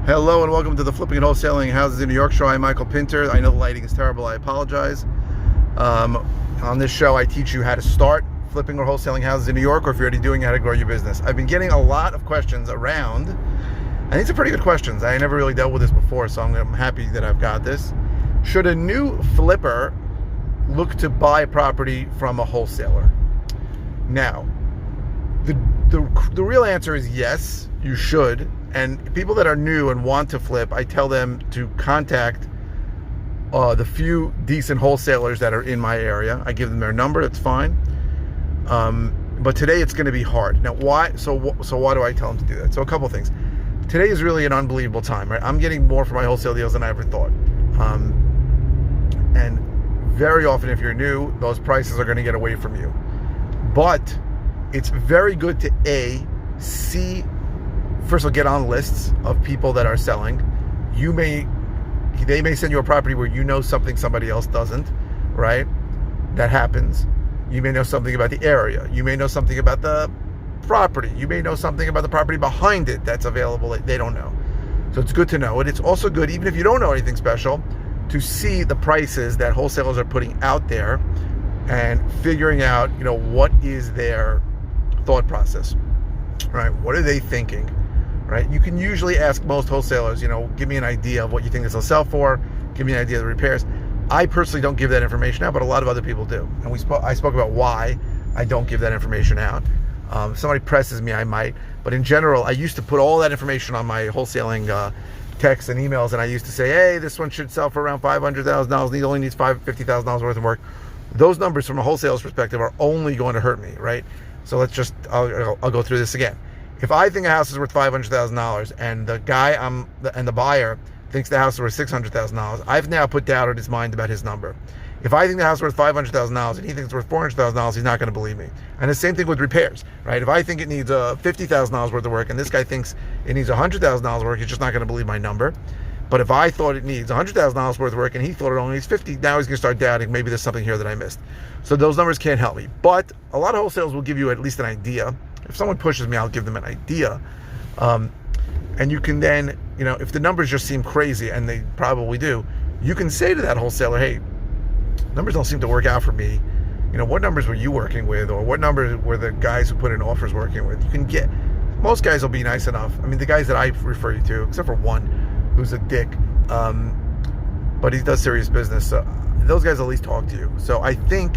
Hello and welcome to the Flipping and Wholesaling Houses in New York show. I'm Michael Pinter. I know the lighting is terrible. I apologize. On this show, I teach you how to start flipping or wholesaling houses in New York, or if you're already doing it, how to grow your business. I've been getting a lot of questions around, and these are pretty good questions. I never really dealt with this before, so I'm happy that I've got this. Should a new flipper look to buy property from a wholesaler? Now, the real answer is yes, you should. And people that are new and want to flip, I tell them to contact the few decent wholesalers that are in my area. I give them their number, that's fine. But today it's going to be hard. Now, why? So why do I tell them to do that? So a couple things. Today is really an unbelievable time, right? I'm getting more for my wholesale deals than I ever thought. And very often, if you're new, those prices are going to get away from you. But it's very good to see. First of all, get on lists of people that are selling. They may send you a property where you know something somebody else doesn't, right? That happens. You may know something about the area. You may know something about the property. You may know something about the property behind it that's available that they don't know. So it's good to know. And it's also good, even if you don't know anything special, to see the prices that wholesalers are putting out there and figuring out, what is their thought process, right? What are they thinking? Right? You can usually ask most wholesalers, give me an idea of what you think this will sell for, give me an idea of the repairs. I personally don't give that information out, but a lot of other people do. And I spoke about why I don't give that information out. If somebody presses me, I might. But in general, I used to put all that information on my wholesaling texts and emails, and I used to say, hey, this one should sell for around $500,000. It only needs $50,000 worth of work. Those numbers from a wholesale's perspective are only going to hurt me, right? So I'll go through this again. If I think a house is worth $500,000 and the guy and the buyer thinks the house is worth $600,000, I've now put doubt in his mind about his number. If I think the house is worth $500,000 and he thinks it's worth $400,000, he's not going to believe me. And the same thing with repairs, right? If I think it needs $50,000 worth of work and this guy thinks it needs $100,000 work, he's just not going to believe my number. But if I thought it needs $100,000 worth of work and he thought it only needs $50,000, now he's going to start doubting maybe there's something here that I missed. So those numbers can't help me. But a lot of wholesalers will give you at least an idea. If someone pushes me, I'll give them an idea. And you can then, if the numbers just seem crazy, and they probably do, you can say to that wholesaler, hey, numbers don't seem to work out for me. What numbers were you working with? Or what numbers were the guys who put in offers working with? Most guys will be nice enough. I mean, the guys that I refer you to, except for one who's a dick, but he does serious business. So those guys at least talk to you. So I think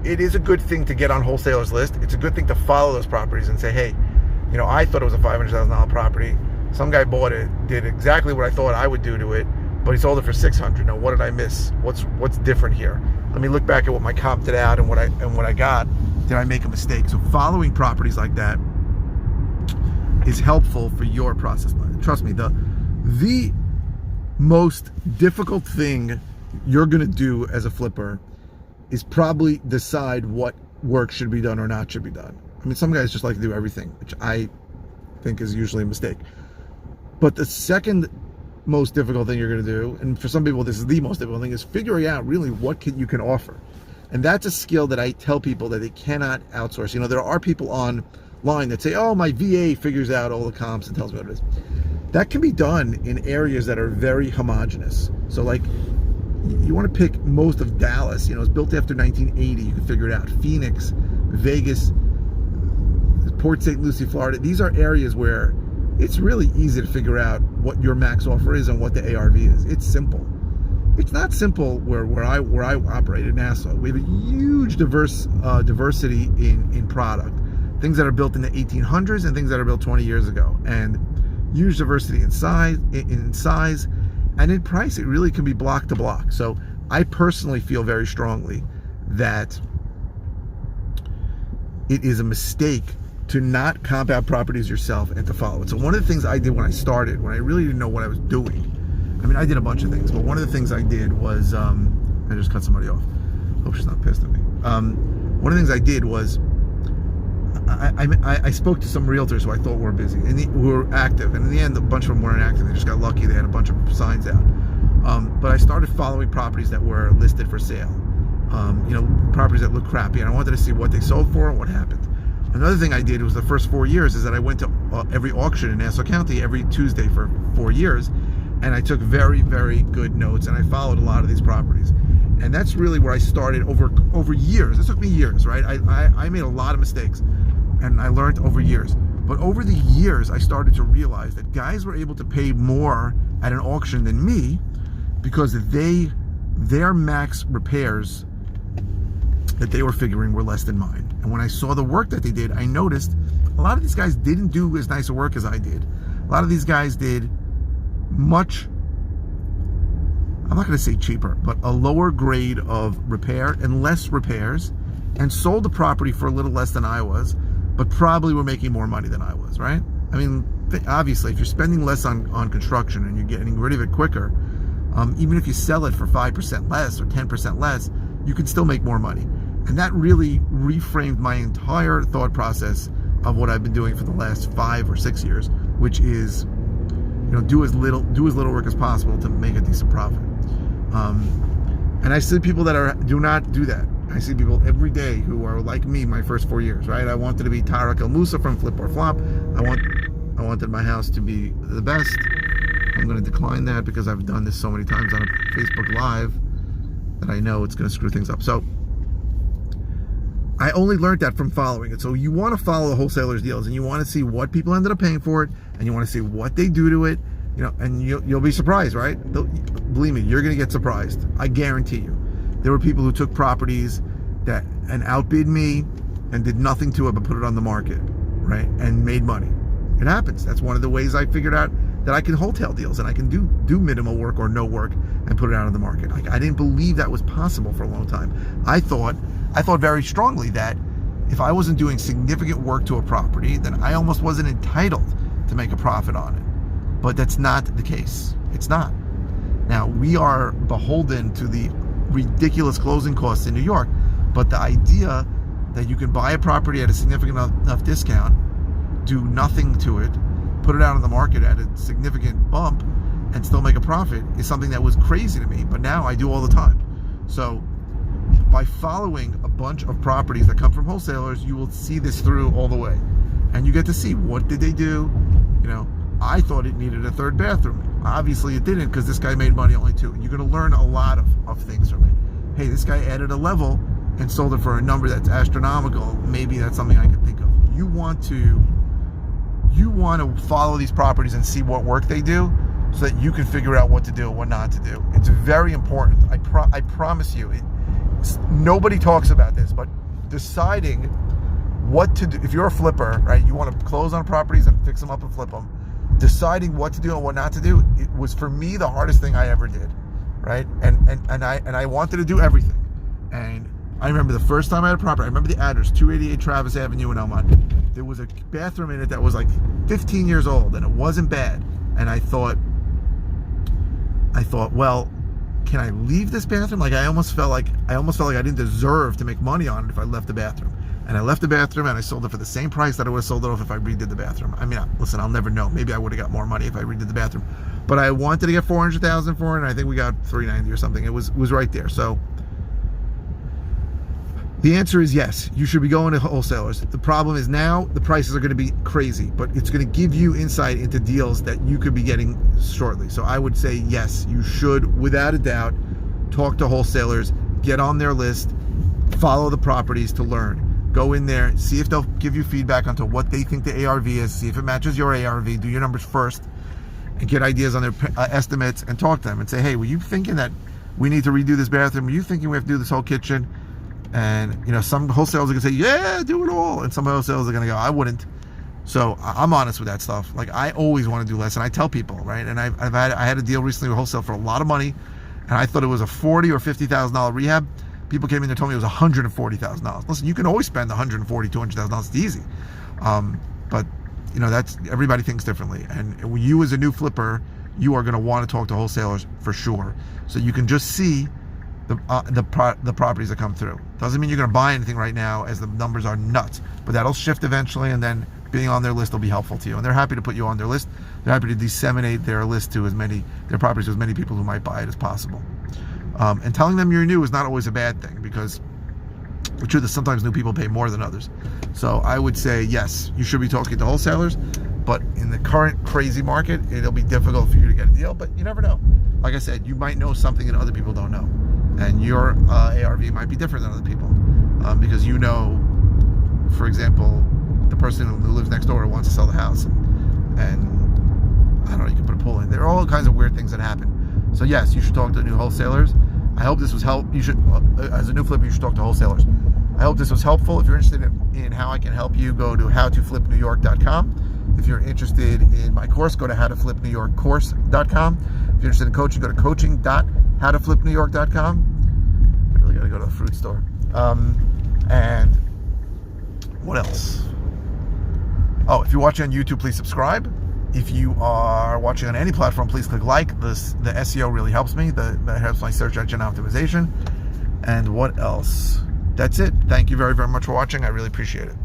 it is a good thing to get on wholesalers list. It's a good thing to follow those properties and say, hey, I thought it was a $500,000 property. Some guy bought it, did exactly what I thought I would do to it, but he sold it for $600. Now, what did I miss? What's different here? Let me look back at what my comp did out and what I got. Did I make a mistake? So following properties like that is helpful for your process. Trust me, the most difficult thing you're going to do as a flipper is probably decide what work should be done or not should be done. I mean, some guys just like to do everything, which I think is usually a mistake. But the second most difficult thing you're going to do, and for some people this is the most difficult thing, is figuring out really what you can offer. And that's a skill that I tell people that they cannot outsource. There are people online that say, oh, my VA figures out all the comps and tells me what it is. That can be done in areas that are very homogenous. So like, you want to pick most of Dallas, it's built after 1980, you can figure it out. Phoenix, Vegas, Port St. Lucie, Florida. These are areas where it's really easy to figure out what your max offer is and what the ARV is. It's simple. It's not simple where I operate in Nassau. We have a huge diversity in product. Things that are built in the 1800s and things that are built 20 years ago. And huge diversity in size, and in price. It really can be block to block. So I personally feel very strongly that it is a mistake to not comp out properties yourself and to follow it. So one of the things I did when I started, when I really didn't know what I was doing, I mean, I did a bunch of things, but one of the things I did was, I just cut somebody off. Hope she's not pissed at me. One of the things I did was, I spoke to some realtors who I thought were busy and who were active, and in the end a bunch of them weren't active. They just got lucky. They had a bunch of signs out, but I started following properties that were listed for sale, properties that look crappy, and I wanted to see what they sold for and what happened. Another thing I did was the first 4 years is that I went to every auction in Nassau County every Tuesday for 4 years, and I took very, very good notes, and I followed a lot of these properties. And that's really where I started over years. It took me years, right? I made a lot of mistakes, and I learned over years. But over the years, I started to realize that guys were able to pay more at an auction than me because their max repairs that they were figuring were less than mine. And when I saw the work that they did, I noticed a lot of these guys didn't do as nice a work as I did. A lot of these guys did much, I'm not going to say cheaper, but a lower grade of repair and less repairs, and sold the property for a little less than I was, but probably were making more money than I was, right? I mean, obviously, if you're spending less on construction and you're getting rid of it quicker, even if you sell it for 5% less or 10% less, you can still make more money. And that really reframed my entire thought process of what I've been doing for the last 5 or 6 years, which is, you know, do as little work as possible to make a decent profit. And I see people that do not do that. I see people every day who are like me my first 4 years, right? I wanted to be Tarek El Moussa from Flip or Flop. I wanted my house to be the best. I'm going to decline that because I've done this so many times on a Facebook Live that I know it's going to screw things up. So I only learned that from following it. So you want to follow the wholesalers' deals, and you want to see what people ended up paying for it, and you want to see what they do to it, you know, and you'll be surprised, right? Believe me, you're going to get surprised. I guarantee you. There were people who took properties and outbid me and did nothing to it but put it on the market, right? And made money. It happens. That's one of the ways I figured out that I can wholesale deals and I can do minimal work or no work and put it out on the market. Like, I didn't believe that was possible for a long time. I thought very strongly that if I wasn't doing significant work to a property, then I almost wasn't entitled to make a profit on it. But that's not the case. It's not. Now, we are beholden to the ridiculous closing costs in New York, but the idea that you can buy a property at a significant enough discount, do nothing to it, put it out on the market at a significant bump, and still make a profit is something that was crazy to me, but now I do all the time. So by following a bunch of properties that come from wholesalers, you will see this through all the way, and you get to see what did they do. You know, I thought it needed a third bathroom. Obviously it didn't, because this guy made money only 2. And you're going to learn a lot of things from it. Hey, this guy added a level and sold it for a number that's astronomical. Maybe that's something I can think of. You want to follow these properties and see what work they do, so that you can figure out what to do and what not to do. It's very important. I promise you. Nobody talks about this, but deciding what to do. If you're a flipper, right, you want to close on properties and fix them up and flip them. Deciding what to do and what not to do, it was for me the hardest thing I ever did, right? And I wanted to do everything. And I remember the first time I had a property, I remember the address, 288 Travis Avenue in Elmont. There was a bathroom in it that was like 15 years old, and it wasn't bad. And I thought, well, can I leave this bathroom? Like, I almost felt like I didn't deserve to make money on it if I left the bathroom. And I left the bathroom and I sold it for the same price that I would have sold it off if I redid the bathroom. I mean, listen, I'll never know. Maybe I would have got more money if I redid the bathroom. But I wanted to get $400,000 for it, and I think we got $390 or something. It was right there. So the answer is yes, you should be going to wholesalers. The problem is now the prices are going to be crazy, but it's going to give you insight into deals that you could be getting shortly. So I would say yes, you should, without a doubt, talk to wholesalers, get on their list, follow the properties to learn. Go in there, see if they'll give you feedback onto what they think the ARV is, see if it matches your ARV, do your numbers first, and get ideas on their estimates, and talk to them and say, hey, were you thinking that we need to redo this bathroom? Were you thinking we have to do this whole kitchen? And, you know, some wholesalers are going to say, yeah, do it all. And some wholesalers are going to go, I wouldn't. So I'm honest with that stuff. Like, I always want to do less, and I tell people, right? And I had a deal recently with wholesale for a lot of money, and I thought it was a $40,000 or $50,000 rehab. People came in and told me it was $140,000. Listen, you can always spend $140,000, $200,000. It's easy. But, you know, that's, everybody thinks differently. And you as a new flipper, you are going to want to talk to wholesalers for sure. So you can just see the properties that come through. Doesn't mean you're going to buy anything right now, as the numbers are nuts. But that'll shift eventually, and then being on their list will be helpful to you. And they're happy to put you on their list. They're happy to disseminate their list to their properties to as many people who might buy it as possible. And telling them you're new is not always a bad thing, because The truth is sometimes new people pay more than others. So I would say, yes, you should be talking to wholesalers, but in the current crazy market, it'll be difficult for you to get a deal, but you never know. Like I said, you might know something that other people don't know. And your ARV might be different than other people. Because you know, for example, the person who lives next door wants to sell the house. And I don't know, you can put a pool in. There are all kinds of weird things that happen. So yes, you should talk to new wholesalers. I hope this was helpful. You should, as a new flipper, you should talk to wholesalers. I hope this was helpful. If you're interested in how I can help you, go to howtoflipnewyork.com. If you're interested in my course, go to howtoflipnewyorkcourse.com. If you're interested in coaching, go to coaching.howtoflipnewyork.com. I really got to go to the fruit store. And what else? Oh, if you're watching on YouTube, please subscribe. If you are watching on any platform, please click like. The SEO really helps me. That helps my search engine optimization. And what else? That's it. Thank you very, very much for watching. I really appreciate it.